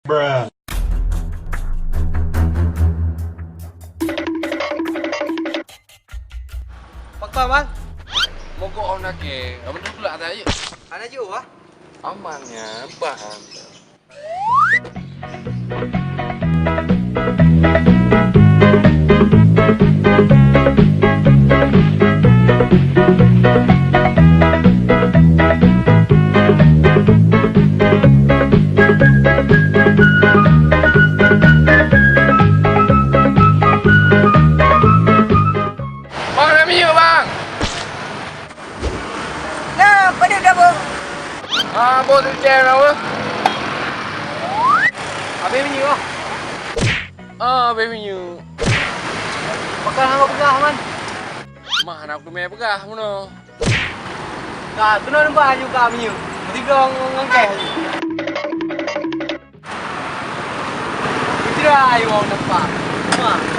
Bruh. Pakar bang. Mogok orang nak ke. Abang tu pula tak je. Ana je wah. Amannya, bang. Bang, nak minyak bang. Nah, pada dah bang. Bos tu jam apa? Habis minyak wah. Habis minyak. Pakar hang pegah man. Mak nak aku main pegah mana? Nah, tu nak nampak juga minyak. Tiga orang ngangkai je. Tidak ayo orang nampak. Mah.